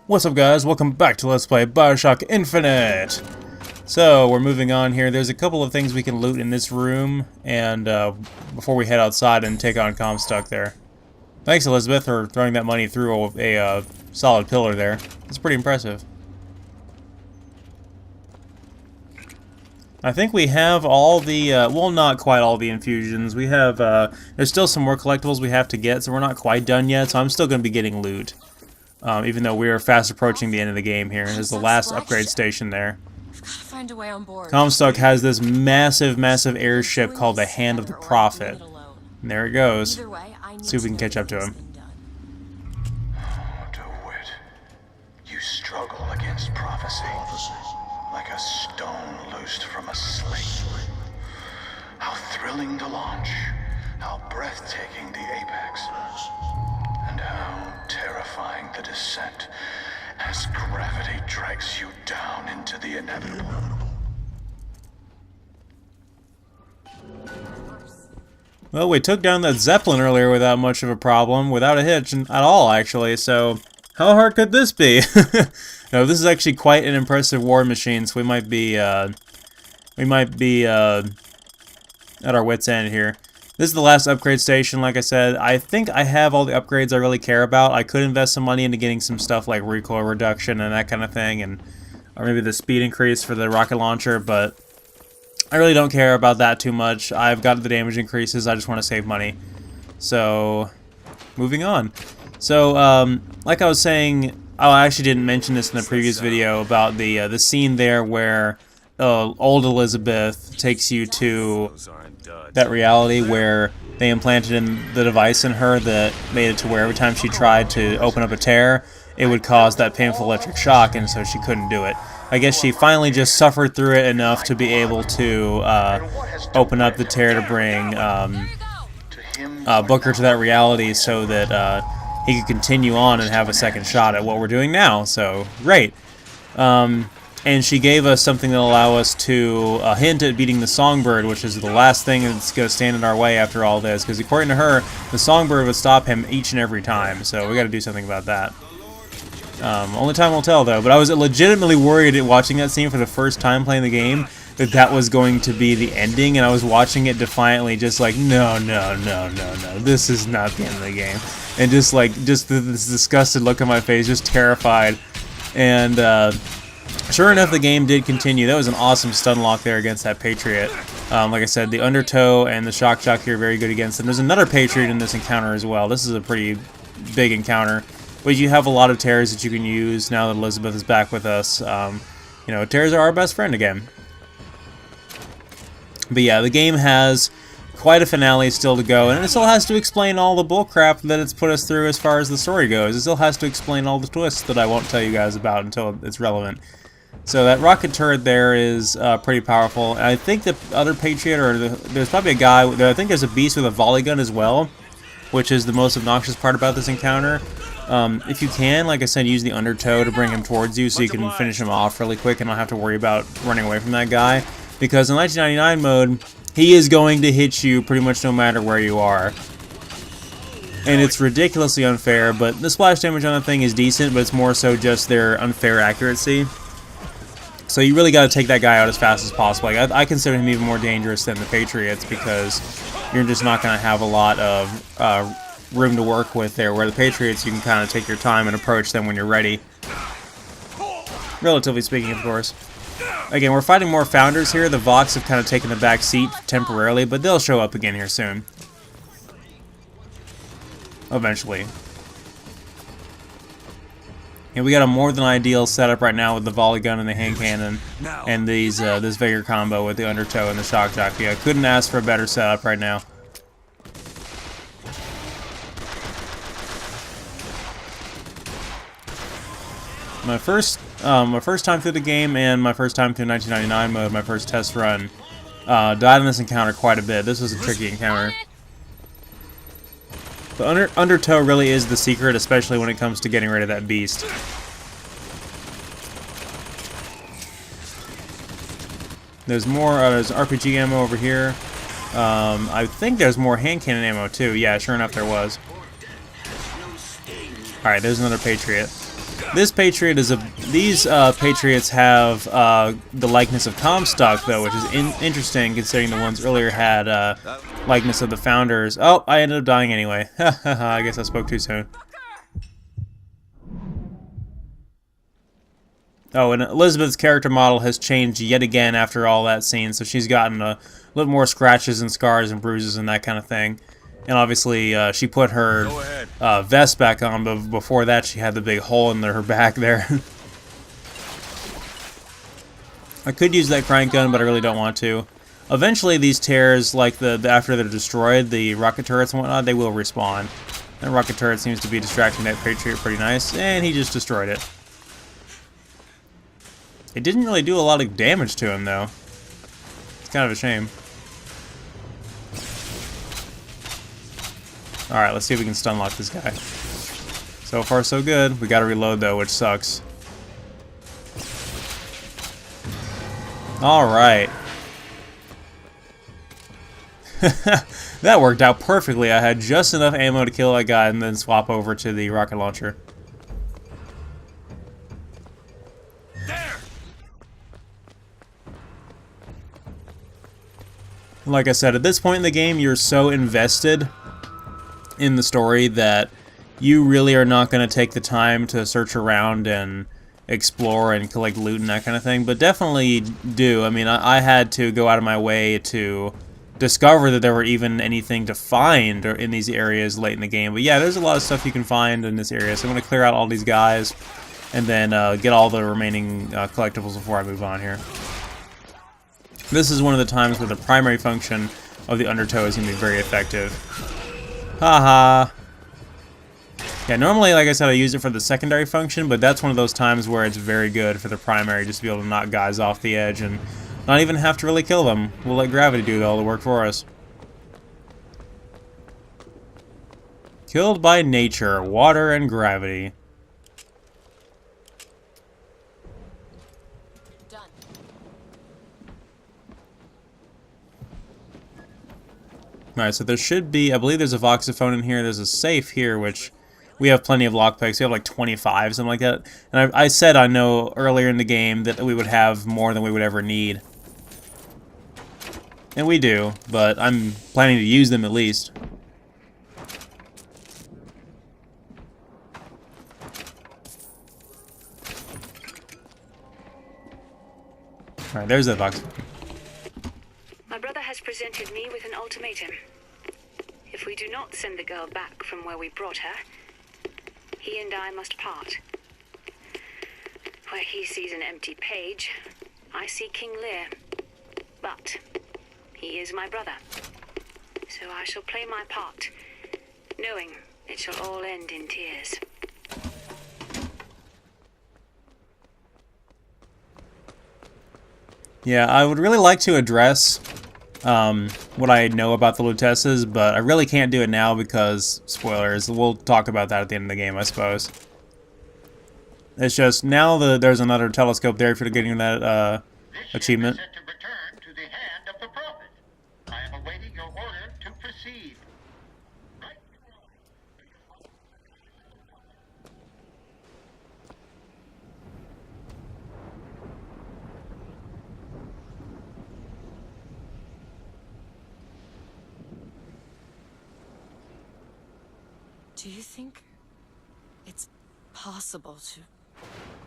What's up, guys? Welcome back to Let's Play Bioshock Infinite! So, we're moving on here. There's a couple of things we can loot in this room, and before we head outside and take on Comstock there. Thanks, Elizabeth, for throwing that money through a solid pillar there. It's pretty impressive. I think we have all the, well, not quite all the infusions. We have, there's still some more collectibles we have to get, so we're not quite done yet, so I'm still going to be getting loot. Even though we are fast approaching the end of the game here. There's the last upgrade station there. Find a way on board. Comstock has this massive airship called the Hand of the Prophet. And there it goes. See if we can catch up to him. DeWitt, you struggle against prophecy like a stone loosed from a sling. How thrilling to launch, how breathtaking the apex, and how terrifying the descent as gravity drags you down into the inevitable. Well, we took down that Zeppelin earlier without much of a problem, without a hitch at all, actually, so how hard could this be? No, this is actually quite an impressive war machine, so we might be at our wits' end here. This is the last upgrade station, like I said. I think I have all the upgrades I really care about. I could invest some money into getting some stuff like recoil reduction and that kind of thing, or maybe the speed increase for the rocket launcher, but I really don't care about that too much. I've got the damage increases, I just want to save money. So, moving on. So, like I was saying, I actually didn't mention this in the previous video about the scene there where old Elizabeth takes you to that reality where they implanted the device in her that made it to where every time she tried to open up a tear, it would cause that painful electric shock, and so she couldn't do it. I guess she finally just suffered through it enough to be able to open up the tear to bring Booker to that reality so that he could continue on and have a second shot at what we're doing now. So, great. And she gave us something that'll allow us to hint at beating the Songbird, which is the last thing that's going to stand in our way after all this, because according to her, the Songbird would stop him each and every time, so we got to do something about that. Only time will tell, though, but I was legitimately worried at watching that scene for the first time playing the game that was going to be the ending, and I was watching it defiantly, just like, no, this is not the end of the game. And just this disgusted look on my face, just terrified, and sure enough, the game did continue. That was an awesome stun lock there against that Patriot. Like I said, the Undertow and the Shock Jockey are very good against them. There's another Patriot in this encounter as well. This is a pretty big encounter. But you have a lot of tears that you can use now that Elizabeth is back with us. You know, tears are our best friend again. But yeah, the game has quite a finale still to go, and it still has to explain all the bullcrap that it's put us through as far as the story goes. It still has to explain all the twists that I won't tell you guys about until it's relevant. So that rocket turret there is pretty powerful. And I think the other Patriot, or there's probably a guy, I think there's a beast with a volley gun as well, which is the most obnoxious part about this encounter. If you can, like I said, use the Undertow to bring him towards you so you can finish him off really quick and not have to worry about running away from that guy. Because in 1999 mode, he is going to hit you pretty much no matter where you are. And it's ridiculously unfair, but the splash damage on the thing is decent, but it's more so just their unfair accuracy. So you really got to take that guy out as fast as possible. Like, I consider him even more dangerous than the Patriots because you're just not going to have a lot of room to work with there. Where the Patriots, you can kind of take your time and approach them when you're ready. Relatively speaking, of course. Again, we're fighting more Founders here. The Vox have kind of taken the back seat temporarily, but they'll show up again here soon. Eventually. And we got a more than ideal setup right now with the volley gun and the hand cannon, and this Vigor combo with the Undertow and the Shock Jockey. I couldn't ask for a better setup right now. My first time through the game and my first time through 1999 mode, my first test run, died in this encounter quite a bit. This was a tricky encounter. The Undertow really is the secret, especially when it comes to getting rid of that beast. There's more, there's RPG ammo over here. I think there's more hand cannon ammo too. Yeah, sure enough there was. Alright, there's another Patriot. This Patriot is these Patriots have the likeness of Comstock, though, which is interesting considering the ones earlier had likeness of the Founders. Oh, I ended up dying anyway. I guess I spoke too soon. Oh, and Elizabeth's character model has changed yet again after all that scene, so she's gotten a little more scratches and scars and bruises and that kind of thing. And obviously, she put her vest back on, but before that, she had the big hole in her back there. I could use that crank gun, but I really don't want to. Eventually, these tears, like after they're destroyed, the rocket turrets and whatnot, they will respawn. That rocket turret seems to be distracting that Patriot pretty nice, and he just destroyed it. It didn't really do a lot of damage to him, though. It's kind of a shame. Alright, let's see if we can stun lock this guy. So far, so good. We gotta reload, though, which sucks. Alright. That worked out perfectly. I had just enough ammo to kill that guy and then swap over to the rocket launcher. Like I said, at this point in the game, you're so invested in the story that you really are not going to take the time to search around and explore and collect loot and that kind of thing, but definitely do. I mean, I had to go out of my way to discover that there were even anything to find in these areas late in the game. But yeah, there's a lot of stuff you can find in this area, so I'm going to clear out all these guys and then get all the remaining collectibles before I move on here. This is one of the times where the primary function of the Undertow is going to be very effective. Haha. Yeah, normally, like I said, I use it for the secondary function, but that's one of those times where it's very good for the primary, just to be able to knock guys off the edge and not even have to really kill them. We'll let gravity do all the work for us. Killed by nature, water, and gravity. Alright, so there should be, I believe there's a voxophone in here, there's a safe here, which we have plenty of lockpicks, we have like 25, something like that. And I said I know earlier in the game that we would have more than we would ever need. And we do, but I'm planning to use them at least. Alright, there's that voxophone. My brother has presented me with an ultimatum. If we do not send the girl back from where we brought her, he and I must part. Where he sees an empty page, I see King Lear. But he is my brother, so I shall play my part, knowing it shall all end in tears. Yeah, I would really like to address what I know about the Lutessas, but I really can't do it now because, spoilers, we'll talk about that at the end of the game, I suppose. It's just, now there's another telescope there if you're getting that achievement. This ship is set to return to the hand of the Prophet. I am awaiting your order to proceed. Do you think it's possible to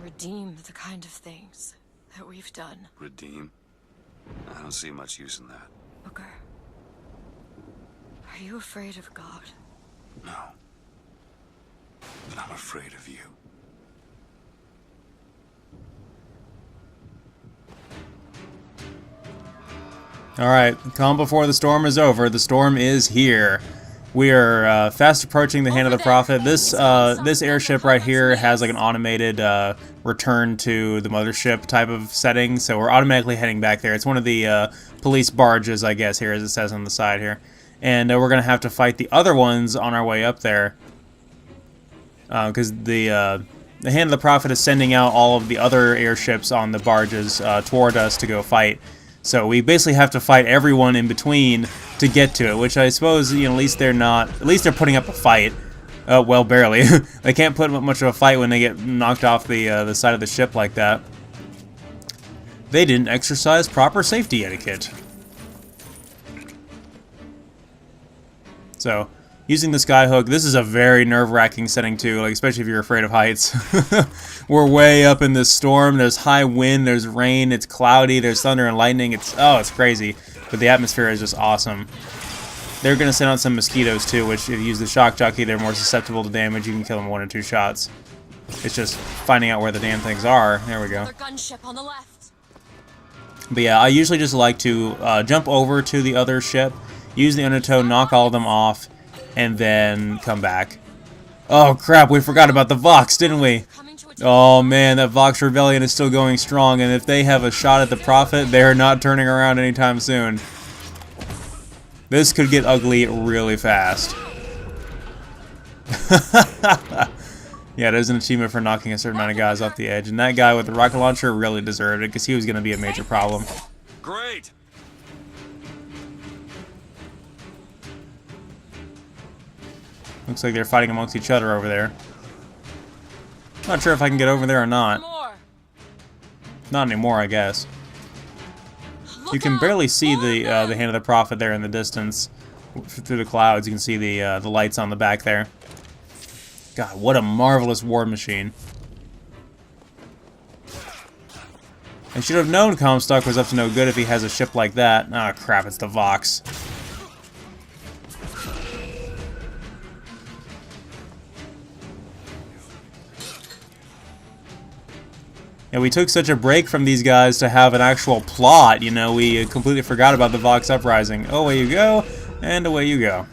redeem the kind of things that we've done? Redeem? I don't see much use in that. Booker, are you afraid of God? No. But I'm afraid of you. Alright, calm before the storm is over. The storm is here. We are fast approaching the hand of the Prophet. This airship right here has like an automated return to the mothership type of setting, so we're automatically heading back there. It's one of the police barges, I guess, here, as it says on the side here. And we're going to have to fight the other ones on our way up there. Because the hand of the Prophet is sending out all of the other airships on the barges toward us to go fight. So we basically have to fight everyone in between to get to it, which I suppose, you know, at least they're putting up a fight. Well, barely. They can't put up much of a fight when they get knocked off the side of the ship like that. They didn't exercise proper safety etiquette. So, using the skyhook, this is a very nerve-wracking setting too, like especially if you're afraid of heights. We're way up in this storm. There's high wind, there's rain, it's cloudy, there's thunder and lightning. It's crazy. But the atmosphere is just awesome. They're going to send out some mosquitoes too, which if you use the shock jockey, they're more susceptible to damage. You can kill them 1 or 2 shots. It's just finding out where the damn things are. There we go. Another gunship on the left. But yeah, I usually just like to jump over to the other ship, use the undertow, knock all of them off, and then come back. Oh crap, we forgot about the Vox, didn't we? Oh man, that Vox Rebellion is still going strong, and if they have a shot at the Prophet, they're not turning around anytime soon. This could get ugly really fast. Yeah, there's an achievement for knocking a certain amount of guys off the edge, and that guy with the rocket launcher really deserved it, because he was going to be a major problem. Great! Looks like they're fighting amongst each other over there. Not sure if I can get over there or not. Not anymore, I guess. You can barely see the hand of the Prophet there in the distance. Through the clouds, you can see the lights on the back there. God, what a marvelous war machine. I should have known Comstock was up to no good if he has a ship like that. Ah, crap, it's the Vox. Yeah, we took such a break from these guys to have an actual plot, you know, we completely forgot about the Vox Uprising. Oh, away you go, and away you go.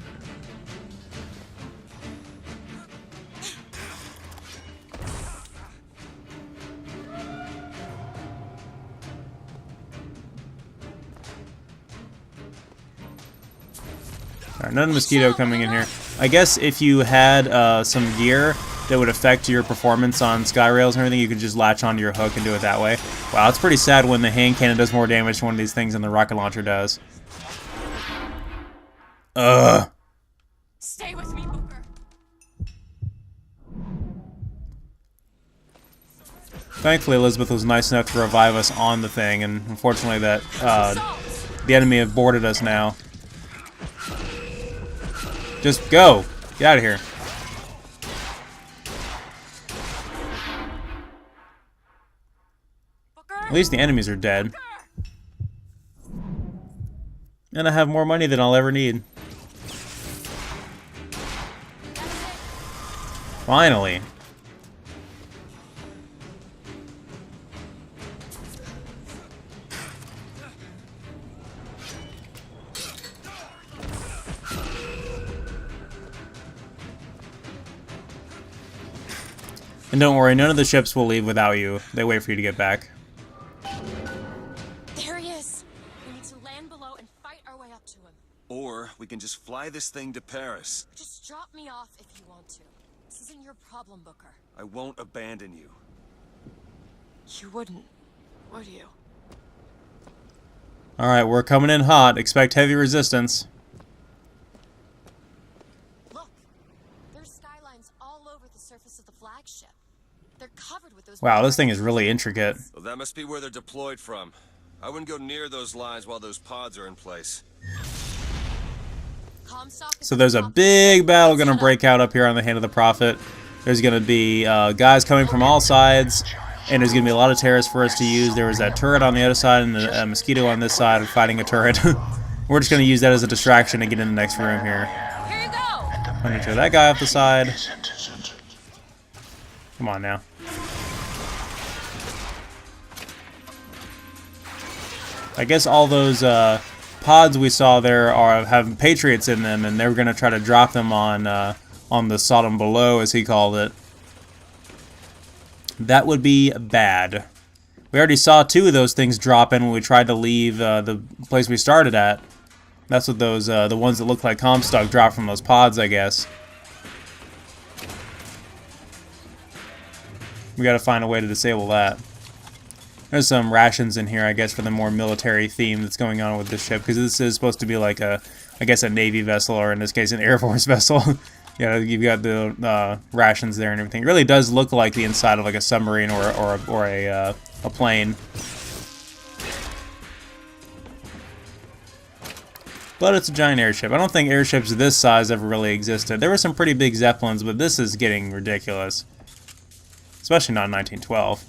Alright, another mosquito coming in here. I guess if you had some gear that would affect your performance on sky rails and everything, you could just latch onto your hook and do it that way. Wow, it's pretty sad when the hand cannon does more damage to one of these things than the rocket launcher does. Stay with me, Booker. Thankfully, Elizabeth was nice enough to revive us on the thing, and unfortunately that the enemy have boarded us now. Just go! Get out of here. At least the enemies are dead. And I have more money than I'll ever need. Finally. And don't worry, none of the ships will leave without you. They wait for you to get back. There he is. We need to land below and fight our way up to him. Or we can just fly this thing to Paris. Just drop me off if you want to. This isn't your problem, Booker. I won't abandon you. You wouldn't, would you? Alright, we're coming in hot. Expect heavy resistance. Look, there's skylines all over the surface of the flagship. They're covered with those. Wow, this thing is really intricate. Well, that must be where they're deployed from. I wouldn't go near those lines while those pods are in place. So there's a big battle going to break out up here on the Hand of the Prophet. There's going to be guys coming from all sides, and there's going to be a lot of terrorists for us to use. There was that turret on the other side and a mosquito on this side fighting a turret. We're just going to use that as a distraction to get in the next room here. Here you go. I'm going to throw that guy off the side. Come on now. I guess all those pods we saw there have Patriots in them, and they were going to try to drop them on the Sodom below, as he called it. That would be bad. We already saw 2 of those things drop in when we tried to leave the place we started at. That's what those the ones that look like Comstock dropped from those pods, I guess. We got to find a way to disable that. There's some rations in here, I guess, for the more military theme that's going on with this ship, because this is supposed to be like I guess a Navy vessel, or in this case, an Air Force vessel. Yeah, you've got the rations there and everything. It really does look like the inside of like a submarine or a plane. But it's a giant airship. I don't think airships this size ever really existed. There were some pretty big Zeppelins, but this is getting ridiculous. Especially not in 1912.